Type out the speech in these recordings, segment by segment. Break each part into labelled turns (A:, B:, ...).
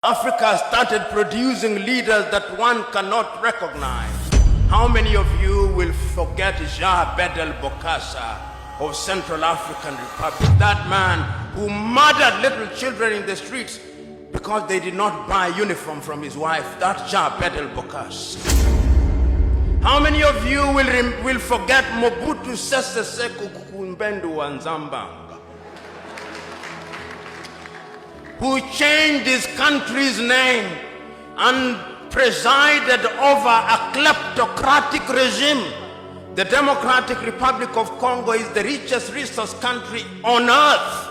A: Africa started producing leaders that one cannot recognize. How many of you will forget Jean Bedel Bokassa of Central African Republic? That man who murdered little children in the streets because they did not buy a uniform from his wife. That's Jean Bedel Bokassa. How many of you will forget Mobutu Sese Seko Kukumbendu Wanzambanga, who changed his country's name and presided over a kleptocratic regime? The Democratic Republic of Congo is the richest resource country on earth.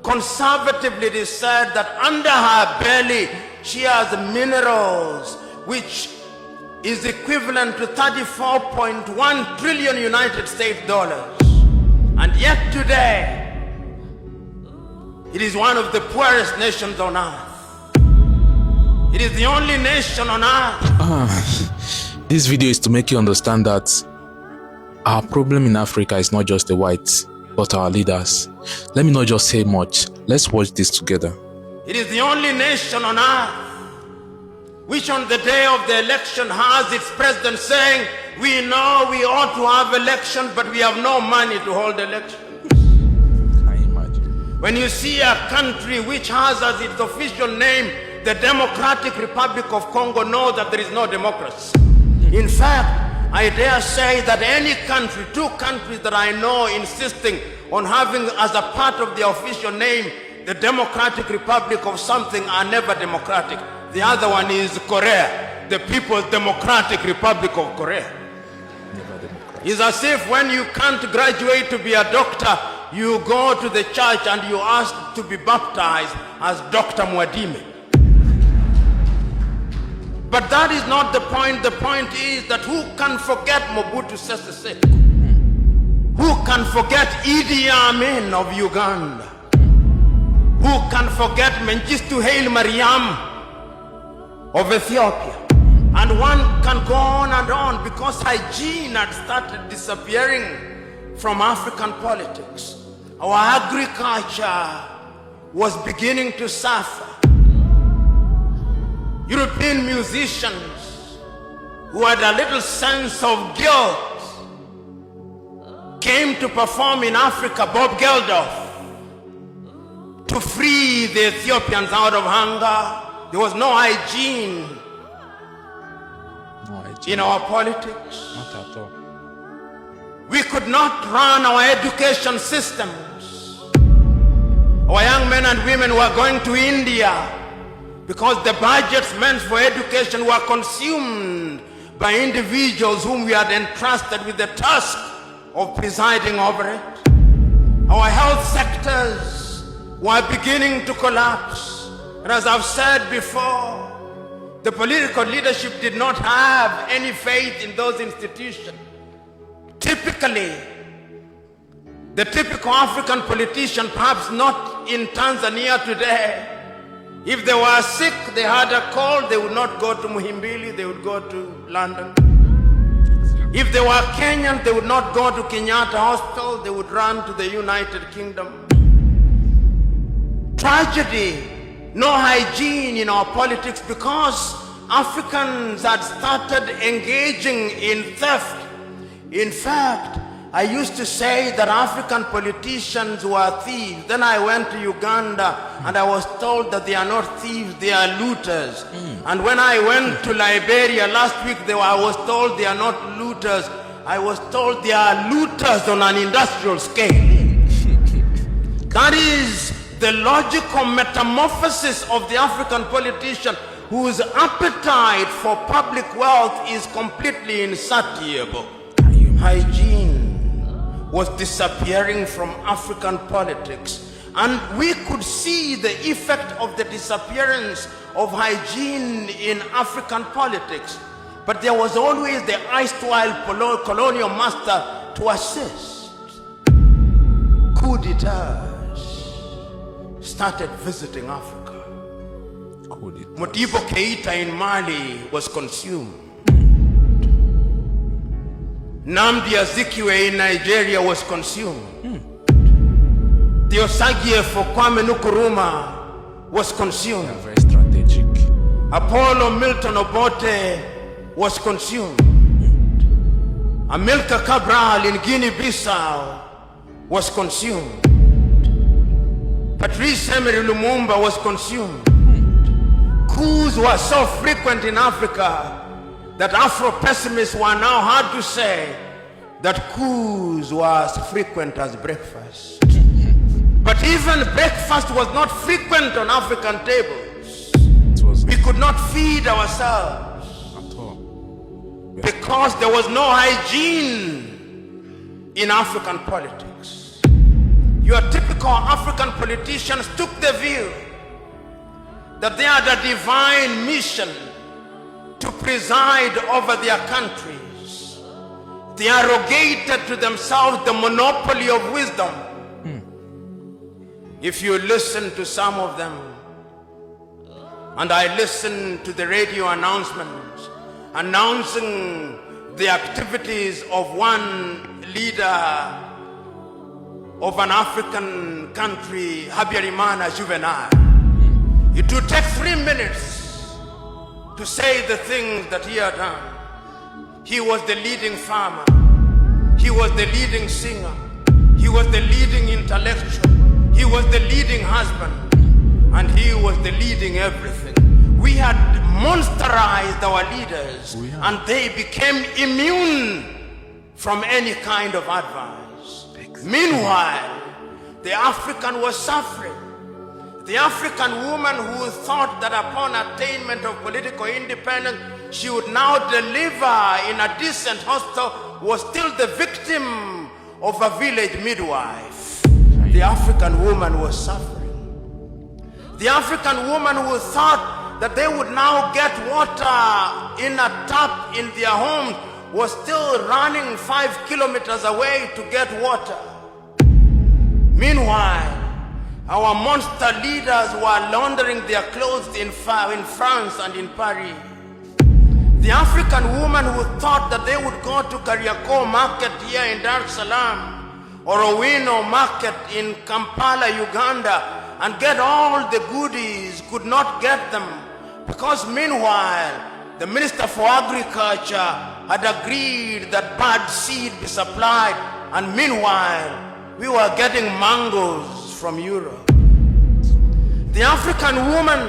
A: Conservatively, it is said that under her belly she has minerals which is equivalent to 34.1 trillion United States dollars. And yet today, it is one of the poorest nations on earth. It is the only nation on earth.
B: This video is to make you understand that our problem in Africa is not just the whites, but our leaders. Let me not just say much. Let's watch this together.
A: It is the only nation on earth which on the day of the election has its president saying, we know we ought to have elections, but we have no money to hold elections. When you see a country which has as its official name the Democratic Republic of Congo, know that there is no democracy. In fact, I dare say that any country, two countries that I know insisting on having as a part of their official name the Democratic Republic of something are never democratic. The other one is Korea, the People's Democratic Republic of Korea. It's as if when you can't graduate to be a doctor, you go to the church and you ask to be baptized as Dr. Mwadime. But that is not the point. The point is that who can forget Mobutu Sese Seko? Who can forget Idi Amin of Uganda? Who can forget Mengistu Haile Mariam of Ethiopia? And one can go on and on, because hygiene had started disappearing from African politics. Our agriculture was beginning to suffer. European musicians who had a little sense of guilt came to perform in Africa. Bob Geldof, to free the Ethiopians out of hunger. There was no hygiene in our politics.
B: Not at all.
A: We could not run our education systems. Our young men and women were going to India because the budgets meant for education were consumed by individuals whom we had entrusted with the task of presiding over it. Our health sectors were beginning to collapse. And as I've said before, the political leadership did not have any faith in those institutions. Typically, the typical African politician, perhaps not in Tanzania today, if they were sick, they had a cold, they would not go to Muhimbili, they would go to London. If they were Kenyan, they would not go to Kenyatta Hospital, they would run to the United Kingdom. Tragedy, no hygiene in our politics, because Africans had started engaging in theft. In fact, I used to say that African politicians were thieves. Then I went to Uganda and I was told that they are not thieves, they are looters. And when I went to Liberia last week, I was told they are not looters. I was told they are looters on an industrial scale. That is the logical metamorphosis of the African politician, whose appetite for public wealth is completely insatiable. Hygiene was disappearing from African politics, and we could see the effect of the disappearance of hygiene in African politics. But there was always the erstwhile colonial master to assist. Coup d'etats started visiting Africa. Modibo Keita in Mali was consumed. Nnamdi Azikiwe in Nigeria was consumed. The Osagie for Kwame Nkrumah was consumed.
B: Very strategic.
A: Apollo Milton Obote was consumed. Amilcar Cabral in Guinea-Bissau was consumed. Patrice Emery Lumumba was consumed. Coups were so frequent in Africa that Afro-pessimists were now hard to say that coups were as frequent as breakfast. But even breakfast was not frequent on African tables. We could not feed ourselves
B: at all.
A: because there was no hygiene in African politics. Your typical African politicians took the view that they had a divine mission to preside over their countries. They arrogated to themselves the monopoly of wisdom. If you listen to some of them, and I listen to the radio announcements announcing the activities of one leader of an African country, Habyarimana Juvenal, it would take 3 minutes to say the things that he had done. He was the leading farmer. He was the leading singer. He was the leading intellectual. He was the leading husband. And he was the leading everything. We had monsterized our leaders, and they became immune from any kind of advice. Meanwhile, the African was suffering. The African woman who thought that upon attainment of political independence, she would now deliver in a decent hospital was still the victim of a village midwife. The African woman was suffering. The African woman who thought that they would now get water in a tap in their home was still running 5 kilometers away to get water. Meanwhile, our monster leaders were laundering their clothes in France and in Paris. The African woman who thought that they would go to Kariakoo market here in Dar es Salaam or Owino market in Kampala, Uganda, and get all the goodies could not get them because meanwhile the Minister for Agriculture had agreed that bad seed be supplied, and meanwhile we were getting mangoes from Europe. The African woman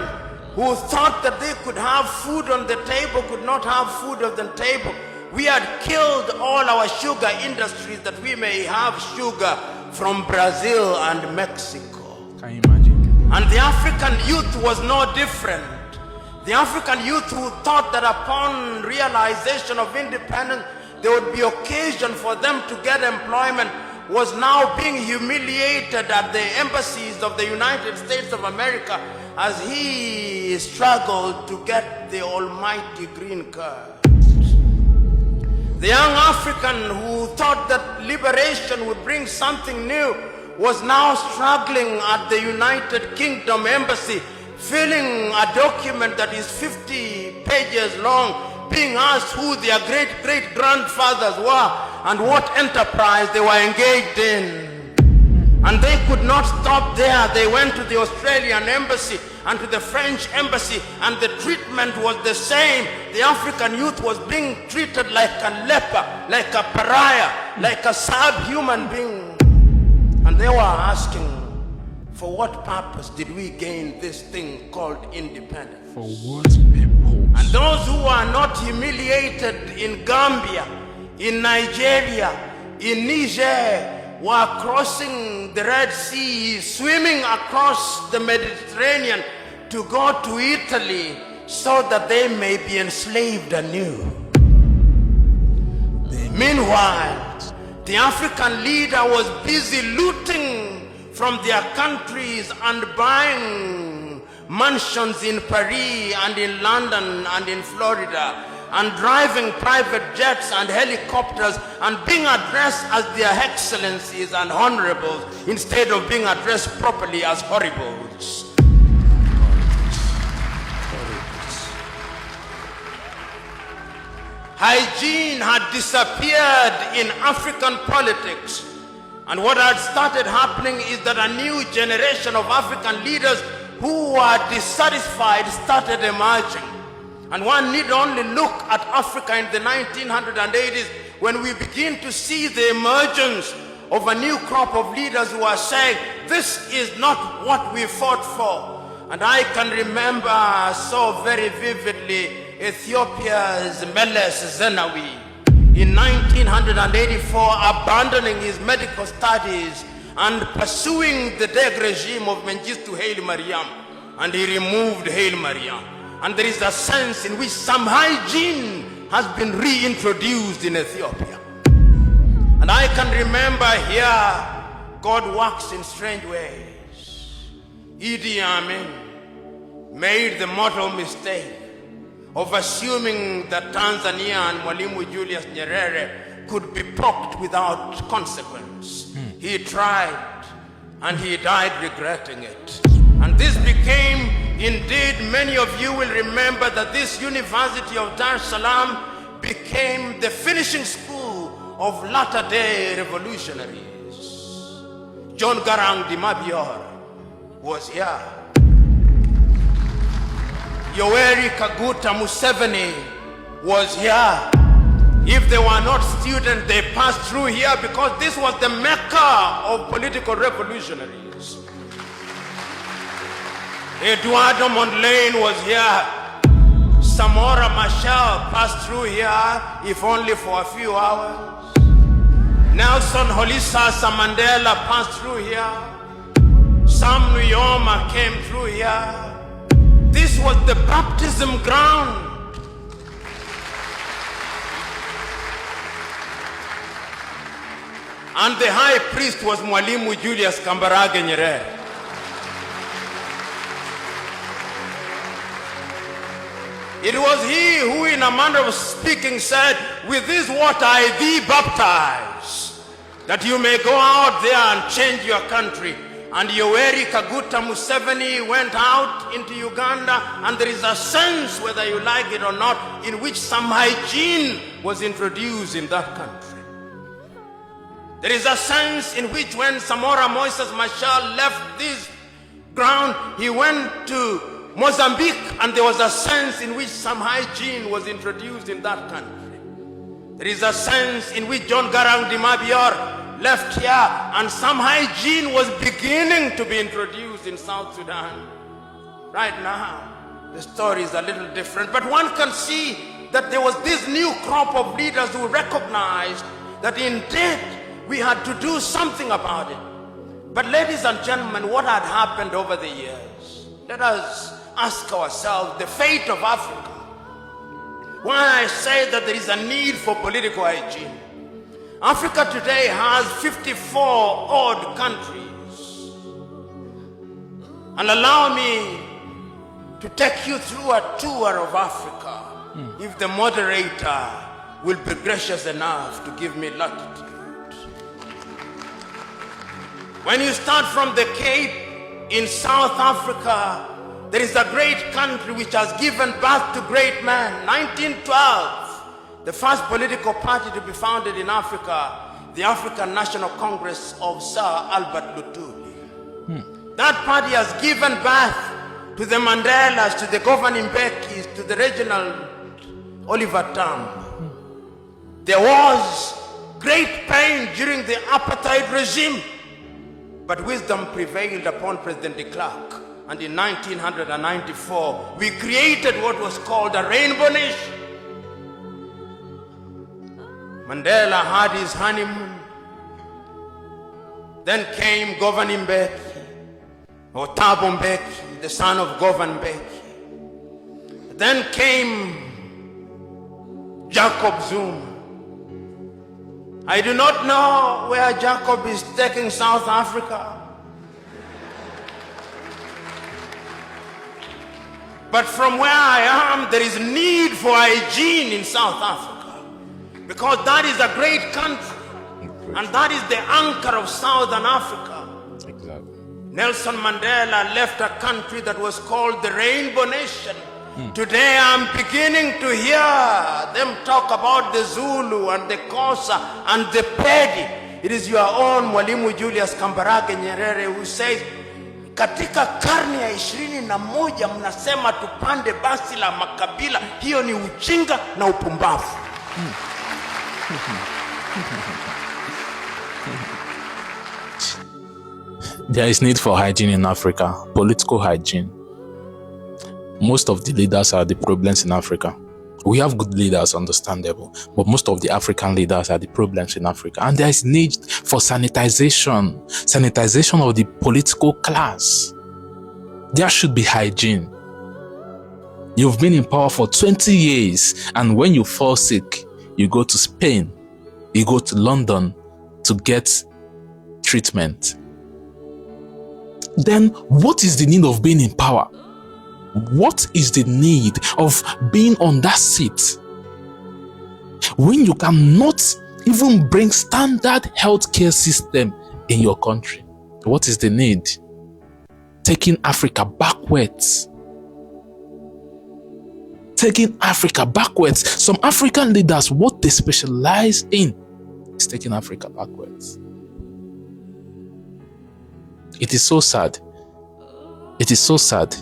A: who thought that they could have food on the table could not have food on the table. We had killed all our sugar industries that we may have sugar from Brazil and Mexico.
B: Can you imagine?
A: And the African youth was no different. The African youth who thought that upon realization of independence, there would be occasion for them to get employment was now being humiliated at the embassies of the United States of America as he struggled to get the almighty green card. The young African who thought that liberation would bring something new was now struggling at the United Kingdom embassy, filling a document that is 50 pages long, being asked who their great-great-grandfathers were and what enterprise they were engaged in. And they could not stop there. They went to the Australian embassy and to the French embassy, and the treatment was the same. The African youth was being treated like a leper, like a pariah, like a subhuman being. And they were asking, for what purpose did we gain this thing called independence?
B: For what purpose?
A: And those who are not humiliated in Gambia, in Nigeria, in Niger, were crossing the Red Sea, swimming across the Mediterranean to go to Italy so that they may be enslaved anew. Meanwhile, the African leader was busy looting from their countries and buying mansions in Paris and in London and in Florida, and driving private jets and helicopters and being addressed as their excellencies and honorables instead of being addressed properly as horribles. Hygiene had disappeared in African politics, and what had started happening is that a new generation of African leaders who were dissatisfied started emerging. And one need only look at Africa in the 1980s when we begin to see the emergence of a new crop of leaders who are saying, this is not what we fought for. And I can remember so very vividly Ethiopia's Meles Zenawi in 1984 abandoning his medical studies and pursuing the Deg regime of Mengistu Haile Mariam, and he removed Haile Mariam. And there is a sense in which some hygiene has been reintroduced in Ethiopia. And I can remember here, God works in strange ways. Idi Amin made the mortal mistake of assuming that Tanzania and Mwalimu Julius Nyerere could be poked without consequence. He tried, and he died regretting it. And this became, indeed, many of you will remember that this University of Dar es Salaam became the finishing school of latter-day revolutionaries. John Garang Di Mabior was here. Yoweri Kaguta Museveni was here. If they were not students, they passed through here because this was the mecca of political revolutionaries. Eduardo Mondlane was here. Samora Machel passed through here, if only for a few hours. Nelson Holisa Mandela passed through here. Sam Nujoma came through here. This was the baptism ground. And the high priest was Mwalimu Julius Kambarage Nyerere. It was he who, in a manner of speaking, said, with this water I thee baptize, that you may go out there and change your country. And Yoweri Kaguta Museveni went out into Uganda, and there is a sense, whether you like it or not, in which some hygiene was introduced in that country. There is a sense in which when Samora Moises Machel left this ground, he went to Mozambique, and there was a sense in which some hygiene was introduced in that country. There is a sense in which John Garang Di Mabior left here, and some hygiene was beginning to be introduced in South Sudan. Right now, the story is a little different, but one can see that there was this new crop of leaders who recognized that indeed we had to do something about it. But ladies and gentlemen, what had happened over the years? Let us ask ourselves the fate of Africa. Why I say that there is a need for political hygiene. Africa today has 54 odd countries. And allow me to take you through a tour of Africa, if the moderator will be gracious enough to give me latitude. When you start from the Cape in South Africa, there is a great country which has given birth to great men. 1912. The first political party to be founded in Africa, the African National Congress of Sir Albert Lutuli. That party has given birth to the Mandelas, to the governing Mbekis, to the Reginald Oliver Tambo. There was great pain during the apartheid regime, but wisdom prevailed upon President de Klerk. And in 1994, we created what was called a rainbow nation. Mandela had his honeymoon. Then came Governing Mbeki, or Thabo Mbeki, the son of Govan Mbeki. Then came Jacob Zuma. I do not know where Jacob is taking South Africa. But from where I am, there is need for hygiene in South Africa. Because that is a great country. And that is the anchor of Southern Africa.
B: Exactly.
A: Nelson Mandela left a country that was called the Rainbow Nation. Today I'm beginning to hear them talk about the Zulu and the Xhosa and the Pedi. It is your own Mwalimu Julius Kambarage Nyerere who says, katika karne ya 21 mnasema tupande basi la makabila. Hiyo ni ujinga na upumbavu.
B: There is need for hygiene in Africa, political hygiene. Most of the leaders are the problems in Africa. We have good leaders, understandable, but most of the African leaders are the problems in Africa. And there is need for sanitization of the political class. There should be hygiene. You've been in power for 20 years, and when you fall sick, you go to Spain, you go to London to get treatment. Then what is the need of being in power? What is the need of being on that seat when you cannot even bring standard healthcare system in your country? What is the need? Taking Africa backwards. Taking Africa backwards. Some African leaders, what they specialize in is taking Africa backwards. It is so sad. It is so sad.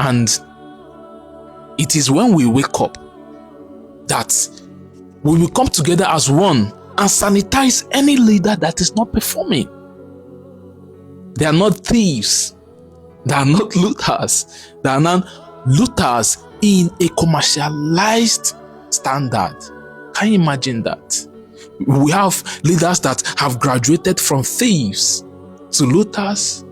B: And it is when we wake up that we will come together as one and sanitize any leader that is not performing. They are not thieves. They are not looters. They are not looters in a commercialized standard. Can you imagine that? We have leaders that have graduated from thieves to looters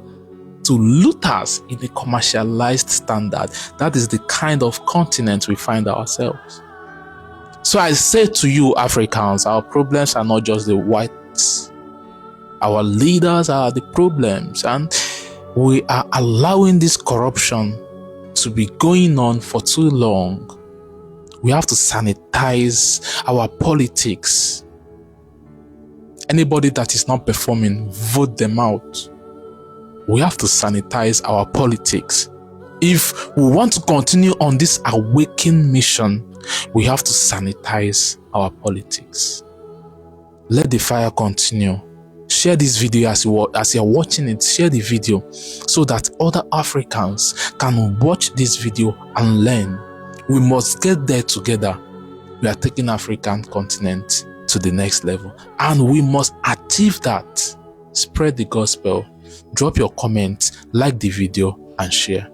B: in a commercialized standard. That is the kind of continent we find ourselves. So I say to you, Africans, our problems are not just the whites. Our leaders are the problems, and we are allowing this corruption to be going on for too long. We have to sanitize our politics. Anybody that is not performing, vote them out. We have to sanitize our politics. If we want to continue on this awakening mission, we have to sanitize our politics. Let the fire continue. Share this video as you're watching it. Share the video so that other Africans can watch this video and learn. We must get there together. We are taking African continent to the next level, and we must achieve that. Spread the gospel. Drop your comments, like the video, and share.